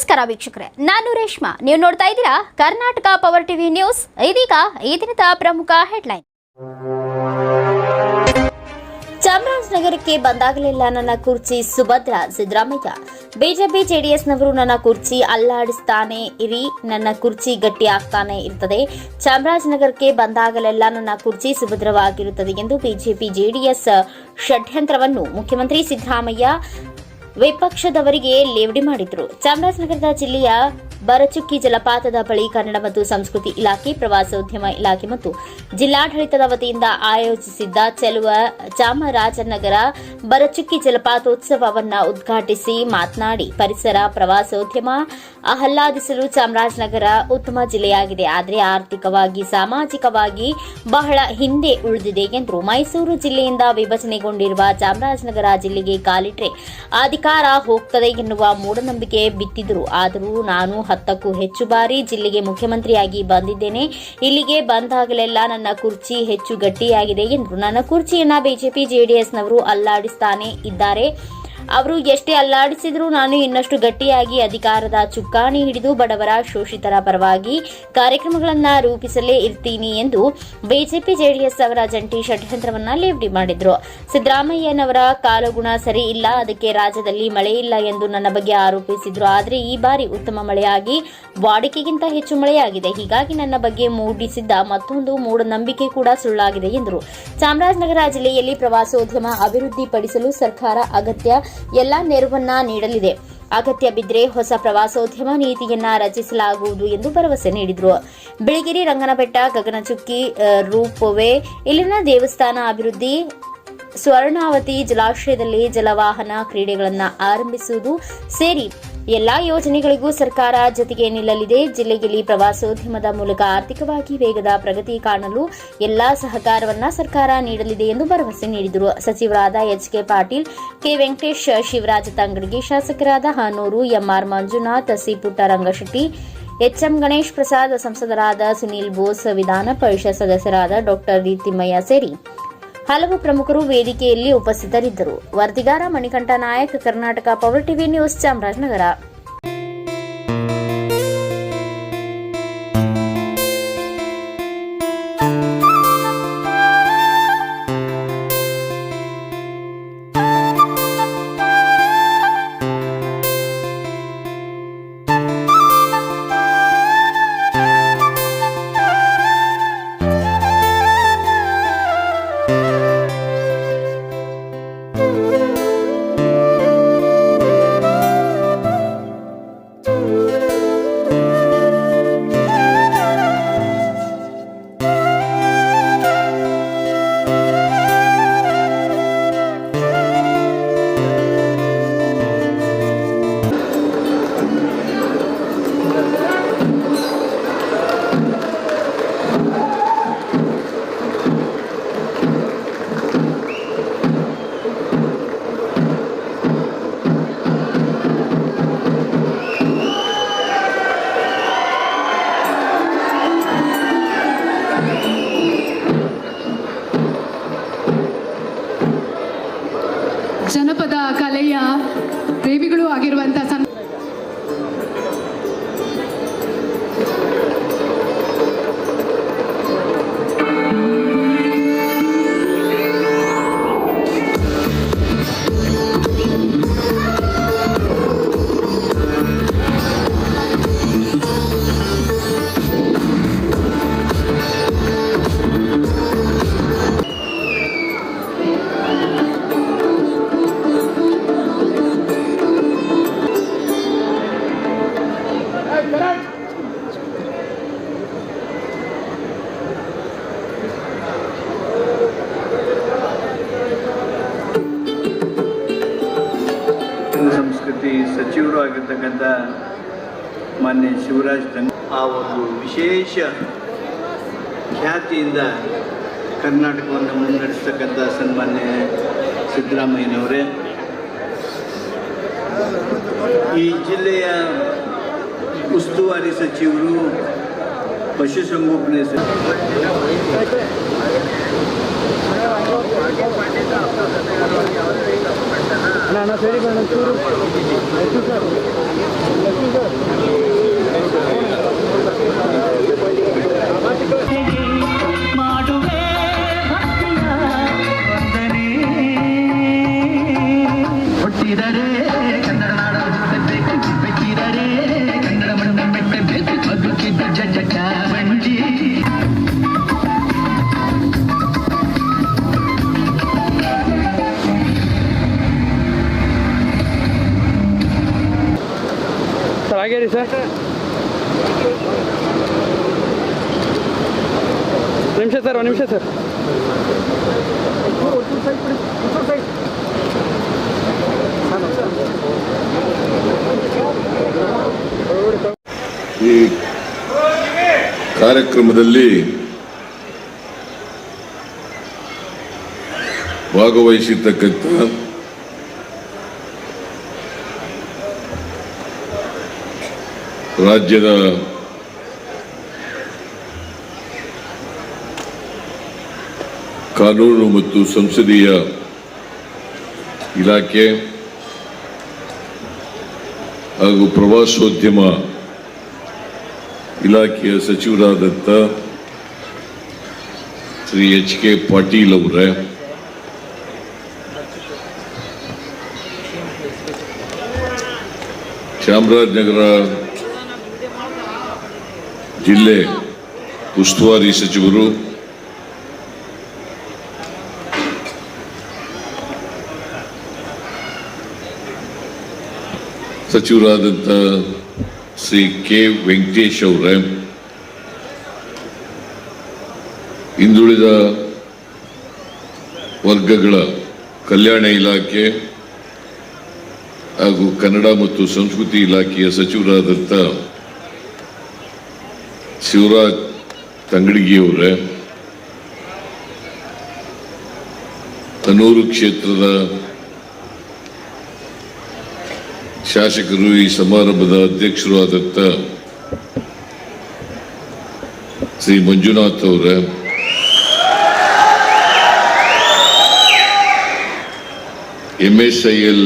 ನಮಸ್ಕಾರ ವೀಕ್ಷಕರೇ, ನಾನು ರೇಷ್ಮಾ. ನೀವು ನೋಡ್ತಾ ಇದ್ದೀರಾ ಕರ್ನಾಟಕ ಪವರ್ ಟಿವಿ ನ್ಯೂಸ್. ಇದೀಗ ಈ ದಿನದ ಪ್ರಮುಖ ಹೆಡ್ಲೈನ್. ಚಾಮರಾಜನಗರಕ್ಕೆ ಬಂದಾಗಲೆಲ್ಲ ನನ್ನ ಕುರ್ಚಿ ಸುಭದ್ರ. ಸಿದ್ದರಾಮಯ್ಯ. ಬಿಜೆಪಿ ಜೆಡಿಎಸ್ನವರು ನನ್ನ ಕುರ್ಚಿ ಅಲ್ಲಾಡಿಸ್ತಾನೆ ಇರಿ, ನನ್ನ ಕುರ್ಚಿ ಗಟ್ಟಿ ಆಗ್ತಾನೆ ಇರ್ತದೆ. ಚಾಮರಾಜನಗರಕ್ಕೆ ಬಂದಾಗಲೆಲ್ಲ ನನ್ನ ಕುರ್ಚಿ ಸುಭದ್ರವಾಗಿರುತ್ತದೆ ಎಂದು ಬಿಜೆಪಿ ಜೆಡಿಎಸ್ ಷಡ್ಯಂತ್ರವನ್ನು ಮುಖ್ಯಮಂತ್ರಿ ಸಿದ್ದರಾಮಯ್ಯ ವಿಪಕ್ಷದವರಿಗೆ ಲೇವಡಿ ಮಾಡಿದ್ರು. ಚಾಮರಾಜನಗರದ ಜಿಲ್ಲೆಯ ಬರಚುಕ್ಕಿ ಜಲಪಾತದ ಬಳಿ ಕನ್ನಡ ಮತ್ತು ಸಂಸ್ಕೃತಿ ಇಲಾಖೆ, ಪ್ರವಾಸೋದ್ಯಮ ಇಲಾಖೆ ಮತ್ತು ಜಿಲ್ಲಾಡಳಿತದ ವತಿಯಿಂದ ಆಯೋಜಿಸಿದ್ದ ಚೆಲುವ ಚಾಮರಾಜನಗರ ಬರಚುಕ್ಕಿ ಜಲಪಾತೋತ್ಸವವನ್ನು ಉದ್ಘಾಟಿಸಿ ಮಾತನಾಡಿ, ಪರಿಸರ, ಪ್ರವಾಸೋದ್ಯಮ ಆಹ್ಲಾದಿಸಲು ಚಾಮರಾಜನಗರ ಉತ್ತಮ ಜಿಲ್ಲೆಯಾಗಿದೆ. ಆದರೆ ಆರ್ಥಿಕವಾಗಿ, ಸಾಮಾಜಿಕವಾಗಿ ಬಹಳ ಹಿಂದೆ ಉಳಿದಿದೆ ಎಂದರು. ಮೈಸೂರು ಜಿಲ್ಲೆಯಿಂದ ವಿಭಜನೆಗೊಂಡಿರುವ ಚಾಮರಾಜನಗರ ಜಿಲ್ಲೆಗೆ ಕಾಲಿಟ್ರೆ ಅಧಿಕಾರ ಹೋಗ್ತದೆ ಎನ್ನುವ ಮೂಢನಂಬಿಕೆ ಬಿತ್ತಿದ್ರು. ಆದರೂ ನಾನು 10ಕ್ಕೂ ಹೆಚ್ಚು ಬಾರಿ ಜಿಲ್ಲೆಗೆ ಮುಖ್ಯಮಂತ್ರಿಯಾಗಿ ಬಂದಿದ್ದೇನೆ. ಇಲ್ಲಿಗೆ ಬಂದಾಗಲೆಲ್ಲ ನನ್ನ ಕುರ್ಚಿ ಹೆಚ್ಚು ಗಟ್ಟಿಯಾಗಿದೆ ಎಂದರು. ನನ್ನ ಕುರ್ಚಿಯನ್ನ ಬಿಜೆಪಿ ಜೆಡಿಎಸ್ನವರು ಅಲ್ಲಾಡಿಸ್ತಾನೆ ಇದ್ದಾರೆ. ಅವರು ಎಷ್ಟೇ ಅಲ್ಲಾಡಿಸಿದರೂ ನಾನು ಇನ್ನಷ್ಟು ಗಟ್ಟಿಯಾಗಿ ಅಧಿಕಾರದ ಚುಕ್ಕಾಣಿ ಹಿಡಿದು ಬಡವರ, ಶೋಷಿತರ ಪರವಾಗಿ ಕಾರ್ಯಕ್ರಮಗಳನ್ನು ರೂಪಿಸಲೇ ಇರ್ತೀನಿ ಎಂದು ಬಿಜೆಪಿ ಜೆಡಿಎಸ್ ಅವರ ಜಂಟಿ ಷಡ್ಯಂತ್ರವನ್ನು ಲೇವಡಿ ಮಾಡಿದ್ರು. ಸಿದ್ದರಾಮಯ್ಯನವರ ಕಾಲುಗುಣ ಸರಿ ಇಲ್ಲ, ಅದಕ್ಕೆ ರಾಜ್ಯದಲ್ಲಿ ಮಳೆ ಇಲ್ಲ ಎಂದು ನನ್ನ ಬಗ್ಗೆ ಆರೋಪಿಸಿದ್ರು. ಆದರೆ ಈ ಬಾರಿ ಉತ್ತಮ ಮಳೆಯಾಗಿ ವಾಡಿಕೆಗಿಂತ ಹೆಚ್ಚು ಮಳೆಯಾಗಿದೆ. ಹೀಗಾಗಿ ನನ್ನ ಬಗ್ಗೆ ಮೂಡಿಸಿದ್ದ ಮತ್ತೊಂದು ಮೂಢನಂಬಿಕೆ ಕೂಡ ಸುಳ್ಳಾಗಿದೆ ಎಂದರು. ಚಾಮರಾಜನಗರ ಜಿಲ್ಲೆಯಲ್ಲಿ ಪ್ರವಾಸೋದ್ಯಮ ಅಭಿವೃದ್ಧಿಪಡಿಸಲು ಸರ್ಕಾರ ಅಗತ್ಯ ಎಲ್ಲ ನೆರವನ್ನ ನೀಡಲಿದೆ. ಅಗತ್ಯ ಬಿದ್ದರೆ ಹೊಸ ಪ್ರವಾಸೋದ್ಯಮ ನೀತಿಯನ್ನ ರಚಿಸಲಾಗುವುದು ಎಂದು ಭರವಸೆ ನೀಡಿದರು. ಬಿಳಿಗಿರಿ ರಂಗನಬೆಟ್ಟ, ಗಗನಚುಕ್ಕಿ, ರೂಪವೇ, ಇಲ್ಲಿನ ದೇವಸ್ಥಾನ ಅಭಿವೃದ್ಧಿ, ಸ್ವರ್ಣಾವತಿ ಜಲಾಶಯದಲ್ಲಿ ಜಲವಾಹನ ಕ್ರೀಡೆಗಳನ್ನು ಆರಂಭಿಸುವುದು ಸೇರಿ ಎಲ್ಲಾ ಯೋಜನೆಗಳಿಗೂ ಸರ್ಕಾರ ಜೊತೆಗೆ ನಿಲ್ಲಲಿದೆ. ಜಿಲ್ಲೆಯಲ್ಲಿ ಪ್ರವಾಸೋದ್ಯಮದ ಮೂಲಕ ಆರ್ಥಿಕವಾಗಿ ವೇಗದ ಪ್ರಗತಿ ಕಾಣಲು ಎಲ್ಲಾ ಸಹಕಾರವನ್ನ ಸರ್ಕಾರ ನೀಡಲಿದೆ ಎಂದು ಭರವಸೆ ನೀಡಿದರು. ಸಚಿವರಾದ ಎಚ್.ಕೆ. ಪಾಟೀಲ್, ಕೆ. ವೆಂಕಟೇಶ್, ಶಿವರಾಜ ತಂಗಡಗಿ, ಶಾಸಕರಾದ Hanur, M R Manjunath, C. Puttarangashetty, H M Ganesh Prasad, ಸಂಸದರಾದ ಸುನೀಲ್ ಬೋಸ್, ವಿಧಾನ ಪರಿಷತ್ ಸದಸ್ಯರಾದ ಡಾ. ಡಿ. ತಿಮ್ಮಯ್ಯ ಸೇರಿ ಹಲವು ಪ್ರಮುಖರು ವೇದಿಕೆಯಲ್ಲಿ ಉಪಸ್ಥಿತರಿದ್ದರು. ವರದಿಗಾರ Manikantha Nayak, Karnataka power TV news, Chamarajanagar. ಜನಪದ ಕಲೆಯ ಪ್ರೇಮಿಗಳು ಆಗಿರುವಂತಹ ಸಂಸ್ಕೃತಿ ಸಚಿವರು ಆಗಿರ್ತಕ್ಕಂಥ ಮಾನ್ಯ ಶಿವರಾಜ್ ಆ ಒಂದು ವಿಶೇಷ ಖ್ಯಾತಿಯಿಂದ ಕರ್ನಾಟಕವನ್ನು ಮುನ್ನಡೆಸ್ತಕ್ಕಂಥ ಸನ್ಮಾನ್ಯ ಸಿದ್ದರಾಮಯ್ಯನವರೇ, ಈ ಜಿಲ್ಲೆಯ ಉಸ್ತುವಾರಿ ಸಚಿವರು, ಪಶುಸಂಗೋಪನೆ ಸಚಿವರು ಮಾಡುವೆ ಭಕ್ತಿಯ ವಂದನೆ. ಹುಟ್ಟಿದರೆ ಕನ್ನಡ ನಾಡ ಹುಟ್ಟಬೇಕು, ಬೆಚ್ಚಿದರೆ ಕನ್ನಡ ಮಣ್ಣ ಮೆಟ್ಟಬೇಕು, ಬದುಕಿದ್ದ ಜಟ ಬಂಡಿ. ಸರ್ ಹಾಗೆ ರೀ ಸರ್, ನಿಮಿಷ ಸರ್, ಒಂದು ನಿಮಿಷ ಸರ್. ಈ ಕಾರ್ಯಕ್ರಮದಲ್ಲಿ ಭಾಗವಹಿಸಿರ್ತಕ್ಕಂಥ ರಾಜ್ಯದ ಕಾನೂನು ಮತ್ತು ಸಂಸದೀಯ ಇಲಾಖೆ ಹಾಗೂ ಪ್ರವಾಸೋದ್ಯಮ ಇಲಾಖೆಯ ಸಚಿವರಾದಂಥ ಶ್ರೀ ಎಚ್ ಕೆ ಪಾಟೀಲ್ ಅವರೇ, ಚಾಮರಾಜನಗರ ಜಿಲ್ಲೆ ಉಸ್ತುವಾರಿ ಸಚಿವರು, ಸಚಿವರಾದಂಥ ಶ್ರೀ ಕೆ ವೆಂಕಟೇಶ್ ಅವರೇ, ಹಿಂದುಳಿದ ವರ್ಗಗಳ ಕಲ್ಯಾಣ ಇಲಾಖೆ ಹಾಗೂ ಕನ್ನಡ ಮತ್ತು ಸಂಸ್ಕೃತಿ ಇಲಾಖೆಯ ಸಚಿವರಾದಂಥ ಶಿವರಾಜ್ ತಂಗಡಗಿಯವರೇ, ಕನೂರು ಕ್ಷೇತ್ರದ ಶಾಸಕರು, ಈ ಸಮಾರಂಭದ ಅಧ್ಯಕ್ಷರು ಆದಂಥ ಶ್ರೀ ಮಂಜುನಾಥ್ ಅವರೇ, MSIL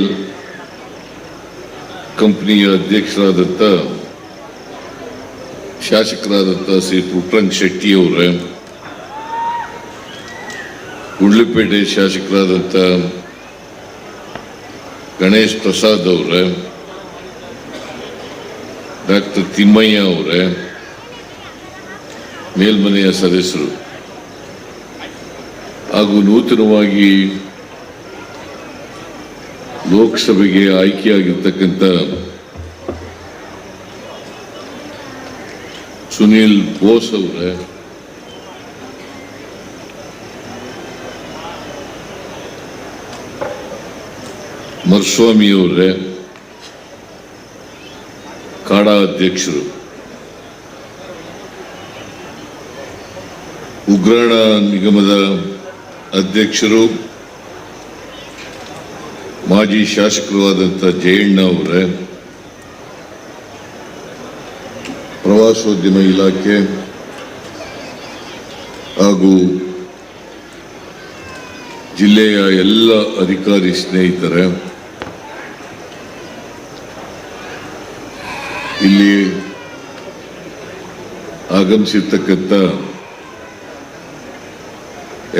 ಕಂಪನಿಯ ಅಧ್ಯಕ್ಷರಾದಂಥ ಶಾಸಕರಾದಂಥ ಶ್ರೀ ಪುಟ್ಟರಂಗ ಶೆಟ್ಟಿ ಅವರೇ, ಗುಂಡ್ಲುಪೇಟೆ ಶಾಸಕರಾದಂಥ ಗಣೇಶ್ ಪ್ರಸಾದ್ ಅವರೇ, ಡಾಕ್ಟರ್ ತಿಮ್ಮಯ್ಯ ಅವರೇ, ಮೇಲ್ಮನೆಯ ಸದಸ್ಯರು ಹಾಗೂ ನೂತನವಾಗಿ ಲೋಕಸಭೆಗೆ ಆಯ್ಕೆಯಾಗಿರ್ತಕ್ಕಂಥ ಸುನೀಲ್ ಬೋಸ್ ಅವರೇ, ಮರುಸ್ವಾಮಿ ಅವರೇ, ಕಾಡಾ ಅಧ್ಯಕ್ಷರು, ಉಗ್ರಾಣ ನಿಗಮದ ಅಧ್ಯಕ್ಷರು, ಮಾಜಿ ಶಾಸಕರು ಆದಂಥ ಜಯಣ್ಣ ಅವರೇ, ಪ್ರವಾಸೋದ್ಯಮ ಇಲಾಖೆ ಹಾಗೂ ಜಿಲ್ಲೆಯ ಎಲ್ಲ ಅಧಿಕಾರಿ ಸ್ನೇಹಿತರೆ, ಇಲ್ಲಿ ಆಗಮಿಸಿರ್ತಕ್ಕಂಥ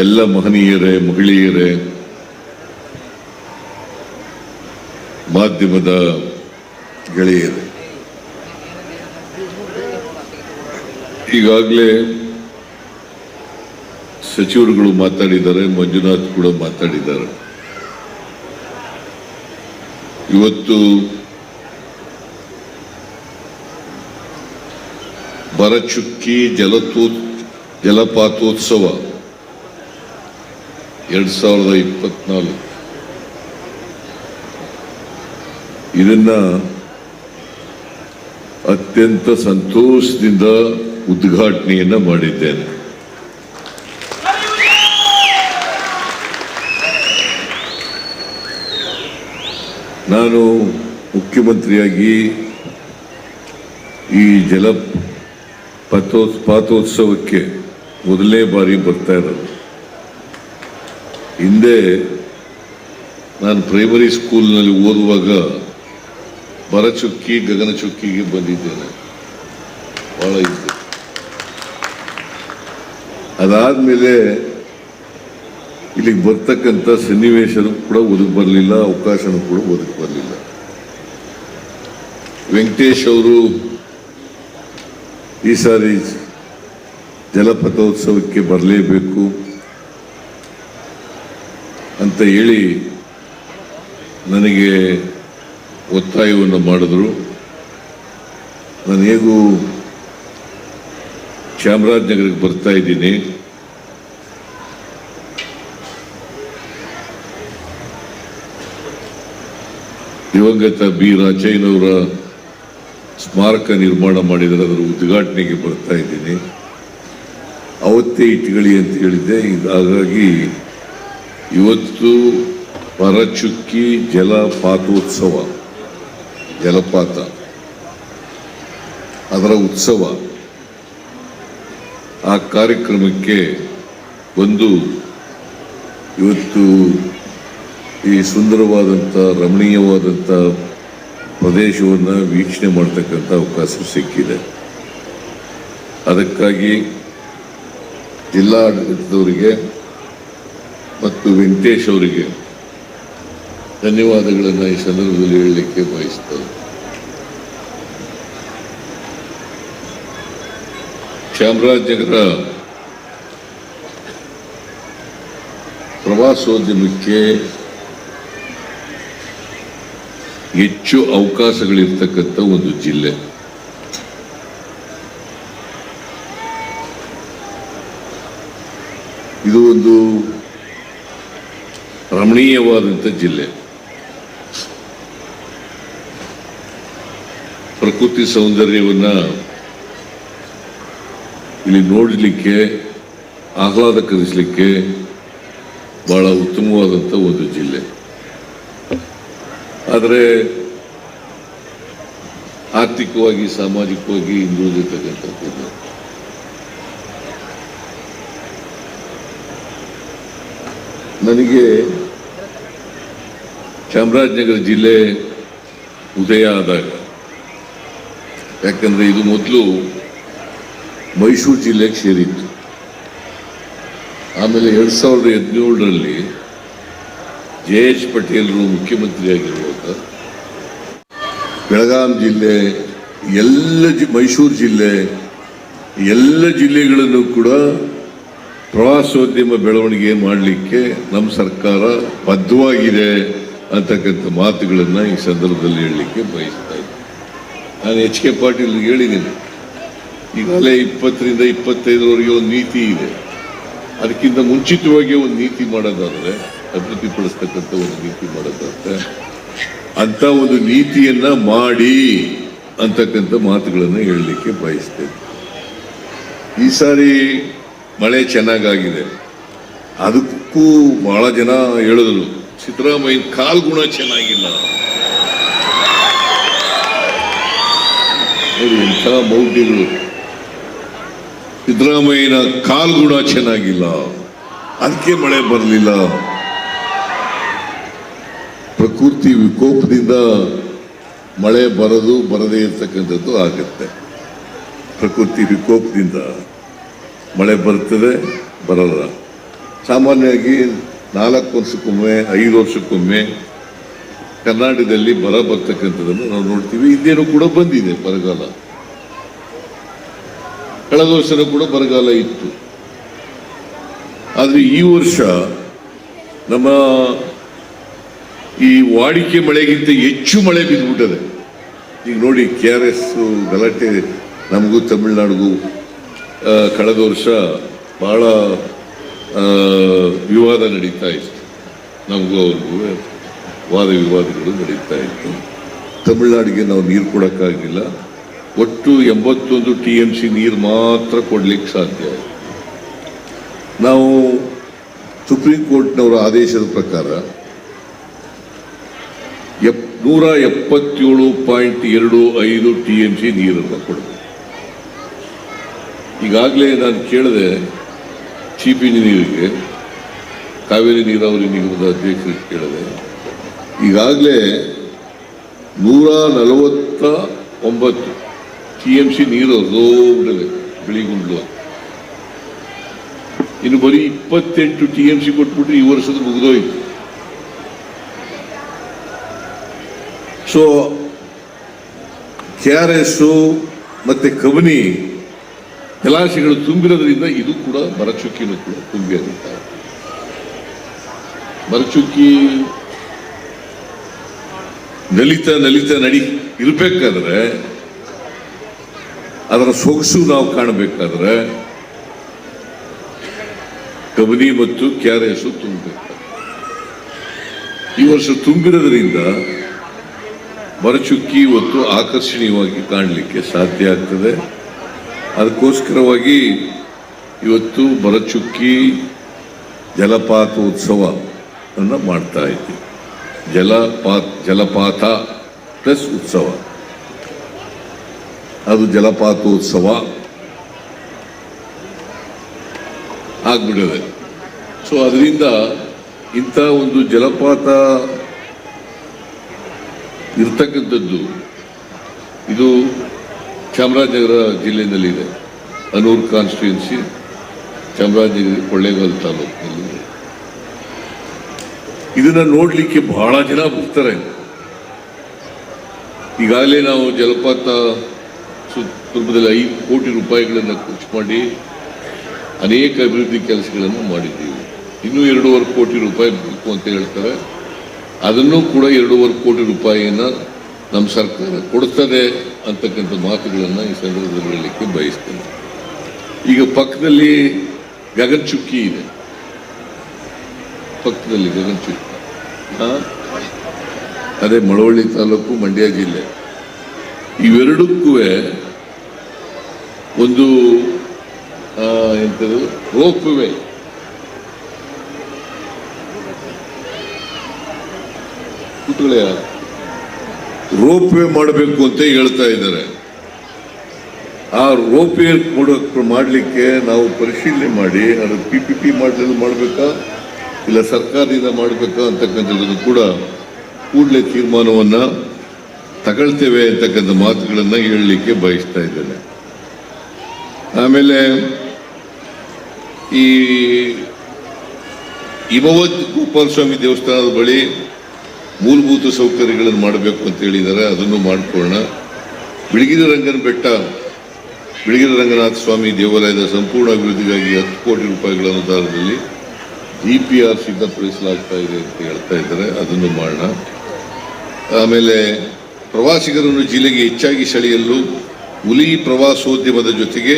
ಎಲ್ಲ ಮಹನೀಯರೇ, ಮಹಿಳೆಯರೇ, ಮಾಧ್ಯಮದ ಗೆಳೆಯರೇ, ಈಗಾಗಲೇ ಸಚಿವರುಗಳು ಮಾತಾಡಿದ್ದಾರೆ, ಮಂಜುನಾಥ್ ಕೂಡ ಮಾತಾಡಿದ್ದಾರೆ. ಇವತ್ತು ಬರಚುಕ್ಕಿ ಜಲಪಾತೋತ್ಸವ 2024 ಇದನ್ನ ಅತ್ಯಂತ ಸಂತೋಷದಿಂದ ಉದ್ಘಾಟನೆಯನ್ನ ಮಾಡಿದ್ದೇನೆ. ನಾನು ಮುಖ್ಯಮಂತ್ರಿಯಾಗಿ ಈ ಜಲಪಾತೋತ್ಸವಕ್ಕೆ ಮೊದಲನೇ ಬಾರಿ ಬರ್ತಾ ಇರೋದು. ಹಿಂದೆ ನಾನು ಪ್ರೈಮರಿ ಸ್ಕೂಲ್ನಲ್ಲಿ ಓದುವಾಗ ಭರಚುಕ್ಕಿ ಗಗನಚುಕ್ಕಿಗೆ ಬಂದಿದ್ದೇನೆ, ಬಹಳ ಇದ್ದೆ. ಅದಾದ್ಮೇಲೆ ಇಲ್ಲಿಗೆ ಬರ್ತಕ್ಕಂಥ ಸನ್ನಿವೇಶನೂ ಕೂಡ ಒದಗಿ ಬರಲಿಲ್ಲ, ಅವಕಾಶನೂ ಕೂಡ ಒದಗಿ ಬರಲಿಲ್ಲ. ವೆಂಕಟೇಶ್ ಅವರು ಈ ಸಾರಿ ಜಲಪಥೋತ್ಸವಕ್ಕೆ ಬರಲೇಬೇಕು ಅಂತ ಹೇಳಿ ನನಗೆ ಒತ್ತಾಯವನ್ನು ಮಾಡಿದ್ರು. ನಾನು ಹೇಗೂ ಚಾಮರಾಜನಗರಕ್ಕೆ ಬರ್ತಾ ಇದ್ದೀನಿ, ದಿವಂಗತ ಬಿ ರಾಚಯ್ಯನವರ ಸ್ಮಾರಕ ನಿರ್ಮಾಣ ಮಾಡಿದರೆ ಅದರ ಉದ್ಘಾಟನೆಗೆ ಬರ್ತಾ ಇದ್ದೀನಿ, ಅವತ್ತೇ ಇಟ್ಕೊಳ್ಳಿ ಅಂತ ಹೇಳಿದ್ದೆ. ಹಾಗಾಗಿ ಇವತ್ತು ಭರಚುಕ್ಕಿ ಜಲಪಾತೋತ್ಸವ, ಜಲಪಾತ ಅದರ ಉತ್ಸವ, ಆ ಕಾರ್ಯಕ್ರಮಕ್ಕೆ ಬಂದು ಇವತ್ತು ಈ ಸುಂದರವಾದಂಥ ರಮಣೀಯವಾದಂಥ ಪ್ರದೇಶವನ್ನು ವೀಕ್ಷಣೆ ಮಾಡ್ತಕ್ಕಂಥ ಅವಕಾಶ ಸಿಕ್ಕಿದೆ. ಅದಕ್ಕಾಗಿ ಜಿಲ್ಲಾಡಳಿತದವರಿಗೆ ಮತ್ತು ವೆಂಕಟೇಶ್ ಅವರಿಗೆ ಧನ್ಯವಾದಗಳನ್ನು ಈ ಸಂದರ್ಭದಲ್ಲಿ ಹೇಳಲಿಕ್ಕೆ ಬಯಸ್ತೇನೆ. ಚಾಮರಾಜನಗರ ಪ್ರವಾಸೋದ್ಯಮಕ್ಕೆ ಹೆಚ್ಚು ಅವಕಾಶಗಳಿರ್ತಕ್ಕಂಥ ಒಂದು ಜಿಲ್ಲೆ. ಇದು ಒಂದು ರಮಣೀಯವಾದಂಥ ಜಿಲ್ಲೆ. ಪ್ರಕೃತಿ ಸೌಂದರ್ಯವನ್ನ ಇಲ್ಲಿ ನೋಡಲಿಕ್ಕೆ, ಆಹ್ಲಾದಕರಿಸಲಿಕ್ಕೆ ಬಹಳ ಉತ್ತಮವಾದಂಥ ಒಂದು ಜಿಲ್ಲೆ. ಆದರೆ ಆರ್ಥಿಕವಾಗಿ, ಸಾಮಾಜಿಕವಾಗಿ ಹಿಂದುಳಿದಿರ್ತಕ್ಕಂಥದ್ದು. ನನಗೆ ಚಾಮರಾಜನಗರ ಜಿಲ್ಲೆ ಉದಯ ಆದಾಗ, ಯಾಕಂದ್ರೆ ಇದು ಮೊದಲು ಮೈಸೂರು ಜಿಲ್ಲೆಗೆ ಸೇರಿತ್ತು. ಆಮೇಲೆ 2017ರಲ್ಲಿ ಜೆ.ಎಚ್. ಪಟೇಲರು ಮುಖ್ಯಮಂತ್ರಿಯಾಗಿರುವಾಗ ಬೆಳಗಾಂ ಜಿಲ್ಲೆ, ಮೈಸೂರು ಜಿಲ್ಲೆ, ಎಲ್ಲ ಜಿಲ್ಲೆಗಳನ್ನು ಕೂಡ ಪ್ರವಾಸೋದ್ಯಮ ಬೆಳವಣಿಗೆ ಮಾಡಲಿಕ್ಕೆ ನಮ್ಮ ಸರ್ಕಾರ ಬದ್ಧವಾಗಿದೆ ಅಂತಕ್ಕಂಥ ಮಾತುಗಳನ್ನು ಈ ಸಂದರ್ಭದಲ್ಲಿ ಹೇಳಲಿಕ್ಕೆ ಬಯಸ್ತಾ ಇದ್ದೀನಿ. ನಾನು H.K. ಪಾಟೀಲ್ ಹೇಳಿದ್ದೀನಿ, ಈಗಾಗಲೇ 20ರಿಂದ 25ರವರೆಗೆ ಒಂದು ನೀತಿ ಇದೆ. ಅದಕ್ಕಿಂತ ಮುಂಚಿತವಾಗಿ ಒಂದು ನೀತಿ ಮಾಡೋದಾದ್ರೆ, ಅಭಿವೃದ್ಧಿಪಡಿಸ್ತಕ್ಕಂಥ ಒಂದು ನೀತಿ ಮಾಡೋದಾದ್ರೆ ಅಂತ ಒಂದು ನೀತಿಯನ್ನ ಮಾಡಿ ಅಂತಕ್ಕಂಥ ಮಾತುಗಳನ್ನು ಹೇಳಲಿಕ್ಕೆ ಬಯಸ್ತೇನೆ. ಈ ಸಾರಿ ಮಳೆ ಚೆನ್ನಾಗಾಗಿದೆ. ಅದಕ್ಕೂ ಬಹಳ ಜನ ಹೇಳಿದ್ರು, ಸಿದ್ದರಾಮಯ್ಯ ಕಾಲ್ಗುಣ ಚೆನ್ನಾಗಿಲ್ಲ. ನೋಡಿ ಎಂಥ ಮೌಢ್ಯಗಳು. ಸಿದ್ದರಾಮಯ್ಯನ ಕಾಲ್ಗುಣ ಚೆನ್ನಾಗಿಲ್ಲ, ಅದಕ್ಕೆ ಮಳೆ ಬರಲಿಲ್ಲ. ಪ್ರಕೃತಿ ವಿಕೋಪದಿಂದ ಮಳೆ ಬರದೇ ಇರ್ತಕ್ಕಂಥದ್ದು ಆಗುತ್ತೆ. ಪ್ರಕೃತಿ ವಿಕೋಪದಿಂದ ಮಳೆ ಬರ್ತದೆ, ಬರಲ್ಲ. ಸಾಮಾನ್ಯವಾಗಿ 4 ವರ್ಷಕ್ಕೊಮ್ಮೆ, 5 ವರ್ಷಕ್ಕೊಮ್ಮೆ ಕರ್ನಾಟಕದಲ್ಲಿ ಬರ ಬರ್ತಕ್ಕಂಥದ್ದನ್ನು ನಾವು ನೋಡ್ತೀವಿ. ಇದೇನು ಕೂಡ ಬಂದಿದೆ ಬರಗಾಲ. ಕಳೆದ ವರ್ಷನೂ ಕೂಡ ಬರಗಾಲ ಇತ್ತು. ಆದರೆ ಈ ವರ್ಷ ನಮ್ಮ ಈ ವಾಡಿಕೆ ಮಳೆಗಿಂತ ಹೆಚ್ಚು ಮಳೆ ಬಿದ್ದುಬಿಟ್ಟದೆ. ಈಗ ನೋಡಿ, KRS ಗಲಾಟೆ ನಮಗೂ ತಮಿಳುನಾಡಿಗೂ ಕಳೆದ ವರ್ಷ ಬಹಳ ವಿವಾದ ನಡೀತಾ ಇತ್ತು. ನಮಗೂ ಅವ್ರಿಗೂ ವಾದ ವಿವಾದಗಳು ನಡೀತಾ ಇತ್ತು. ತಮಿಳುನಾಡಿಗೆ ನಾವು ನೀರು ಕೊಡೋಕ್ಕಾಗಲಿಲ್ಲ. ಒಟ್ಟು 81 TMC ನೀರು ಮಾತ್ರ ಕೊಡ್ಲಿಕ್ಕೆ ಸಾಧ್ಯ. ನಾವು ಸುಪ್ರೀಂ ಕೋರ್ಟ್ನವರ ಆದೇಶದ ಪ್ರಕಾರ 177.25 TMC ನೀರನ್ನು ಕೊಡಬೇಕು. ಈಗಾಗಲೇ ನಾನು ಕೇಳಿದೆ ಚೀಫ್ ಇಂಜಿನಿಯರ್ಗೆ, ಕಾವೇರಿ ನೀರಾವರಿ ನಿಗಮದ ಅಧ್ಯಕ್ಷರಿಗೆ ಕೇಳಿದೆ, ಈಗಾಗಲೇ 149 TMC ನೀರು ಹರಿದೋಗ್ಬಿಟ್ಟಿದೆ ಬಿಳಿಗುಂಡ್ಲು. ಇನ್ನು ಬರೀ 28 TMC ಕೊಟ್ಬಿಟ್ರೆ ಈ ವರ್ಷದ ಮುಗಿದೋಯ್ತು. ಸೊ KRS ಮತ್ತೆ ಕಬಿನಿ ಜಲಾಶಯಗಳು ತುಂಬಿರೋದ್ರಿಂದ ಇದು ಕೂಡ ಬರಚುಕ್ಕಿನೂ ಕೂಡ ತುಂಬಿ ಹರಿಯುತ್ತಾರೆ. ಬರಚುಕ್ಕಿ ನಲಿತ ನಡಿ ಇರಬೇಕಾದ್ರೆ ಅದರ ಸೊಗಸು ನಾವು ಕಾಣಬೇಕಾದ್ರೆ ಕಬಿನಿ ಮತ್ತು KRS ತುಂಬಬೇಕು. ಈ ವರ್ಷ ತುಂಬಿರೋದ್ರಿಂದ ಬರಚುಕ್ಕಿ ಇವತ್ತು ಆಕರ್ಷಣೀಯವಾಗಿ ಕಾಣಲಿಕ್ಕೆ ಸಾಧ್ಯ ಆಗ್ತದೆ. ಅದಕ್ಕೋಸ್ಕರವಾಗಿ ಇವತ್ತು ಬರಚುಕ್ಕಿ ಜಲಪಾತೋತ್ಸವ ಅನ್ನು ಮಾಡ್ತಾ ಇದ್ದೀವಿ. ಜಲಪಾತ ಪ್ಲಸ್ ಉತ್ಸವ, ಅದು ಜಲಪಾತೋತ್ಸವ ಆಗ್ಬಿಟ್ಟಿದೆ. ಸೊ ಅದರಿಂದ ಇಂಥ ಒಂದು ಜಲಪಾತ ಇರ್ತಕ್ಕಂಥದ್ದು ಇದು ಚಾಮರಾಜನಗರ ಜಿಲ್ಲೆಯಲ್ಲಿದೆ. ಅನೂರು ಕಾನ್ಸ್ಟಿಟ್ಯೂನ್ಸಿ ಚಾಮರಾಜನಗರ ಕೊಳ್ಳೇಗಾಲ ತಾಲೂಕಿನಲ್ಲಿ. ಇದನ್ನ ನೋಡ್ಲಿಕ್ಕೆ ಬಹಳ ಜನ ಬರ್ತಾರೆ. ಈಗಾಗಲೇ ನಾವು ಜಲಪಾತ ಸುತ್ತಮುತ್ತದಲ್ಲಿ 5 ಕೋಟಿ ರೂಪಾಯಿಗಳನ್ನು ಖರ್ಚು ಮಾಡಿ ಅನೇಕ ಅಭಿವೃದ್ಧಿ ಕೆಲಸಗಳನ್ನು ಮಾಡಿದ್ದೀವಿ. ಇನ್ನೂ 2.5 ಕೋಟಿ ರೂಪಾಯಿ ಬೇಕು ಅಂತ ಹೇಳ್ತಾರೆ. ಅದನ್ನು ಕೂಡ 2.5 ಕೋಟಿ ರೂಪಾಯಿಯನ್ನು ನಮ್ಮ ಸರ್ಕಾರ ಕೊಡ್ತದೆ ಅಂತಕ್ಕಂಥ ಮಾತುಗಳನ್ನು ಈ ಸಂದರ್ಭದಲ್ಲಿ ಹೇಳಲಿಕ್ಕೆ ಬಯಸ್ತೇನೆ. ಈಗ ಪಕ್ಕದಲ್ಲಿ ಗಗನಚುಕ್ಕಿ ಇದೆ, ಪಕ್ಕದಲ್ಲಿ ಗಗನಚುಕ್ಕಿ, ಅದೇ ಮಳವಳ್ಳಿ ತಾಲೂಕು, ಮಂಡ್ಯ ಜಿಲ್ಲೆ. ಇವೆರಡಕ್ಕೂ ಒಂದು ಎಂಥದ್ದು ರೋಪ್ ವೇ ಮಾಡಬೇಕು ಅಂತ ಹೇಳ್ತಾ ಇದ್ದಾರೆ. ಆ ರೋಪ್ ವೇ ಮಾಡಲಿಕ್ಕೆ ನಾವು ಪರಿಶೀಲನೆ ಮಾಡಿ ಅದು PPP ಮಾಡಬೇಕಾ ಇಲ್ಲ ಸರ್ಕಾರದಿಂದ ಮಾಡಬೇಕಾ ಅಂತಕ್ಕಂಥದ್ದನ್ನು ಕೂಡ ಕೂಡಲೇ ತೀರ್ಮಾನವನ್ನು ತಗೊಳ್ತೇವೆ ಅಂತಕ್ಕಂಥ ಮಾತುಗಳನ್ನು ಹೇಳಲಿಕ್ಕೆ ಬಯಸ್ತಾ ಇದ್ದೇನೆ. ಆಮೇಲೆ ಈ ಹಿಮವದ್ ಗೋಪಾಲಸ್ವಾಮಿ ದೇವಸ್ಥಾನದ ಬಳಿ ಮೂಲಭೂತ ಸೌಕರ್ಯಗಳನ್ನು ಮಾಡಬೇಕು ಅಂತ ಹೇಳಿದ್ದಾರೆ. ಅದನ್ನು ಮಾಡಿಕೊಳ್ಳೋಣ. ಬಿಳಿಗಿರಿ ರಂಗನಾಥ ಸ್ವಾಮಿ ದೇವಾಲಯದ ಸಂಪೂರ್ಣ ಅಭಿವೃದ್ಧಿಗಾಗಿ 10 ಕೋಟಿ ರೂಪಾಯಿಗಳ ಅನುದಾನದಲ್ಲಿ DPR ಸಿದ್ಧಪಡಿಸಲಾಗ್ತಾ ಇದೆ ಅಂತ ಹೇಳ್ತಾ ಇದ್ದಾರೆ. ಅದನ್ನು ಮಾಡೋಣ. ಆಮೇಲೆ ಪ್ರವಾಸಿಗರನ್ನು ಜಿಲ್ಲೆಗೆ ಹೆಚ್ಚಾಗಿ ಸೆಳೆಯಲು ಹುಲಿ ಪ್ರವಾಸೋದ್ಯಮದ ಜೊತೆಗೆ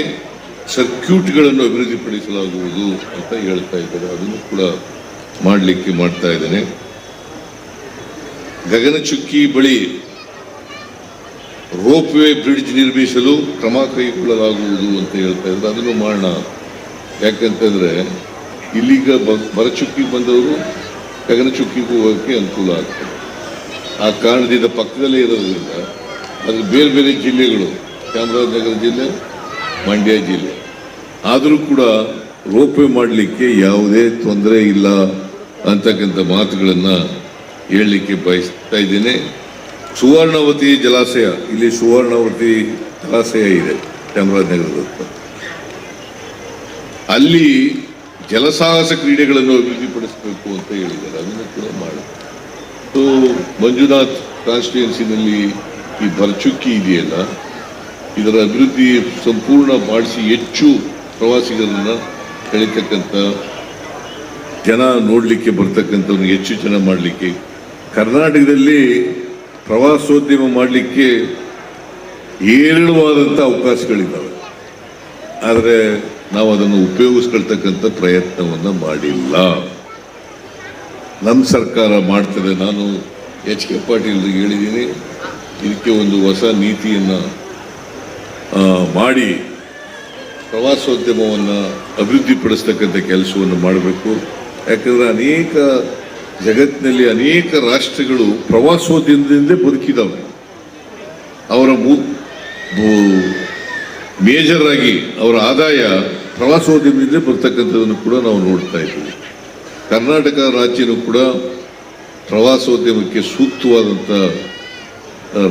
ಸರ್ಕ್ಯೂಟ್ಗಳನ್ನು ಅಭಿವೃದ್ಧಿಪಡಿಸಲಾಗುವುದು ಅಂತ ಹೇಳ್ತಾ ಇದ್ದಾರೆ. ಅದನ್ನು ಕೂಡ ಮಾಡ್ತಾ ಇದ್ದೇನೆ. ಗಗನಚುಕ್ಕಿ ಬಳಿ ರೋಪ್ ವೇ ಬ್ರಿಡ್ಜ್ ನಿರ್ಮಿಸಲು ಕ್ರಮ ಕೈಗೊಳ್ಳಲಾಗುವುದು ಅಂತ ಹೇಳ್ತಾ ಇದ್ದಾರೆ. ಅದನ್ನು ಮಾಡೋಣ. ಯಾಕಂತಂದ್ರೆ ಇಲ್ಲಿಗ ಬರಚುಕ್ಕಿ ಬಂದವರು ಗಗನಚುಕ್ಕಿಗೂ ಹೋಗೋಕ್ಕೆ ಅನುಕೂಲ ಆಗ್ತದೆ. ಆ ಕಾರಣದಿಂದ ಪಕ್ಕದಲ್ಲೇ ಇರೋದ್ರಿಂದ ಅದು ಬೇರೆ ಬೇರೆ ಜಿಲ್ಲೆಗಳು, ಚಾಮರಾಜನಗರ ಜಿಲ್ಲೆ, ಮಂಡ್ಯ ಜಿಲ್ಲೆ, ಆದರೂ ಕೂಡ ರೋಪ್ ವೇ ಮಾಡಲಿಕ್ಕೆ ಯಾವುದೇ ತೊಂದರೆ ಇಲ್ಲ ಅಂತಕ್ಕಂಥ ಮಾತುಗಳನ್ನು ಹೇಳಲಿಕ್ಕೆ ಬಯಸ್ತಾ ಇದ್ದೇನೆ. ಸುವರ್ಣವತಿ ಜಲಾಶಯ, ಇಲ್ಲಿ ಸುವರ್ಣವತಿ ಜಲಾಶಯ ಇದೆ ಚಾಮರಾಜನಗರದ, ಅಲ್ಲಿ ಜಲಸಾಹಸ ಕ್ರೀಡೆಗಳನ್ನು ಅಭಿವೃದ್ಧಿಪಡಿಸಬೇಕು ಅಂತ ಹೇಳಿದ್ದಾರೆ. ಅದನ್ನು ಕೂಡ ಮಾಡಿ. ಮಂಜುನಾಥ್ ಕಾನ್ಸ್ಟಿಟ್ಯೂನ್ಸಿನಲ್ಲಿ ಈ ಬರಚುಕ್ಕಿ ಇದೆಯಲ್ಲ, ಇದರ ಅಭಿವೃದ್ಧಿ ಸಂಪೂರ್ಣ ಮಾಡಿಸಿ ಹೆಚ್ಚು ಪ್ರವಾಸಿಗರನ್ನು ಕಳೀತಕ್ಕಂಥ ಜನ ನೋಡಲಿಕ್ಕೆ ಬರ್ತಕ್ಕಂಥವ್ರಿಗೆ ಹೆಚ್ಚು ಜನ ಮಾಡಲಿಕ್ಕೆ ಕರ್ನಾಟಕದಲ್ಲಿ ಪ್ರವಾಸೋದ್ಯಮ ಮಾಡಲಿಕ್ಕೆ ಹೇರಳವಾದಂಥ ಅವಕಾಶಗಳಿದ್ದಾವೆ. ಆದರೆ ನಾವು ಅದನ್ನು ಉಪಯೋಗಿಸ್ಕೊಳ್ತಕ್ಕಂಥ ಪ್ರಯತ್ನವನ್ನು ಮಾಡಿಲ್ಲ. ನಮ್ಮ ಸರ್ಕಾರ ಮಾಡ್ತದೆ. ನಾನು HK ಪಾಟೀಲ್ರಿಗೆ ಹೇಳಿದ್ದೀನಿ, ಇದಕ್ಕೆ ಒಂದು ಹೊಸ ನೀತಿಯನ್ನು ಮಾಡಿ ಪ್ರವಾಸೋದ್ಯಮವನ್ನು ಅಭಿವೃದ್ಧಿಪಡಿಸ್ತಕ್ಕಂಥ ಕೆಲಸವನ್ನು ಮಾಡಬೇಕು. ಯಾಕಂದರೆ ಜಗತ್ತಿನಲ್ಲಿ ಅನೇಕ ರಾಷ್ಟ್ರಗಳು ಪ್ರವಾಸೋದ್ಯಮದಿಂದ ಬದುಕಿದವೆ. ಅವರ ಮೇಜರ್ ಆಗಿ ಅವರ ಆದಾಯ ಪ್ರವಾಸೋದ್ಯಮದಿಂದ ಬರ್ತಕ್ಕಂಥದ್ದನ್ನು ಕೂಡ ನಾವು ನೋಡ್ತಾ ಇದ್ದೀವಿ. ಕರ್ನಾಟಕ ರಾಜ್ಯನೂ ಕೂಡ ಪ್ರವಾಸೋದ್ಯಮಕ್ಕೆ ಸೂಕ್ತವಾದಂಥ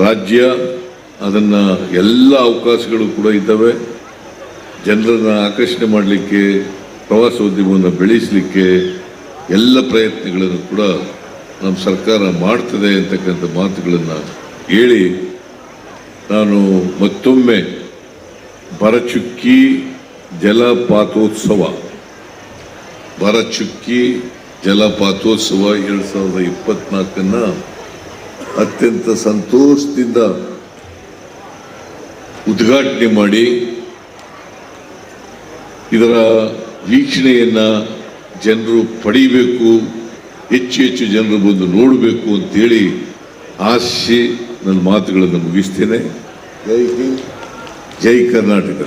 ರಾಜ್ಯ. ಅದನ್ನು ಎಲ್ಲ ಅವಕಾಶಗಳು ಕೂಡ ಇದ್ದಾವೆ. ಜನರನ್ನು ಆಕರ್ಷಣೆ ಮಾಡಲಿಕ್ಕೆ, ಪ್ರವಾಸೋದ್ಯಮವನ್ನು ಬೆಳೆಸಲಿಕ್ಕೆ ಎಲ್ಲ ಪ್ರಯತ್ನಗಳನ್ನು ಕೂಡ ನಮ್ಮ ಸರ್ಕಾರ ಮಾಡ್ತದೆ ಅಂತಕ್ಕಂಥ ಮಾತುಗಳನ್ನು ಹೇಳಿ ನಾನು ಮತ್ತೊಮ್ಮೆ ಭರಚುಕ್ಕಿ ಜಲಪಾತೋತ್ಸವ 2024 ಅತ್ಯಂತ ಸಂತೋಷದಿಂದ ಉದ್ಘಾಟನೆ ಮಾಡಿ ಇದರ ವೀಕ್ಷಣೆಯನ್ನು ಜನರು ಪಡೀಬೇಕು, ಹೆಚ್ಚು ಹೆಚ್ಚು ಜನರು ಬಂದು ನೋಡಬೇಕು ಅಂತೇಳಿ ಆಶೆ ನನ್ನ ಮಾತುಗಳನ್ನು ಮುಗಿಸ್ತೇನೆ. ಜೈ ಹಿಂದ್, ಜೈ ಕರ್ನಾಟಕ.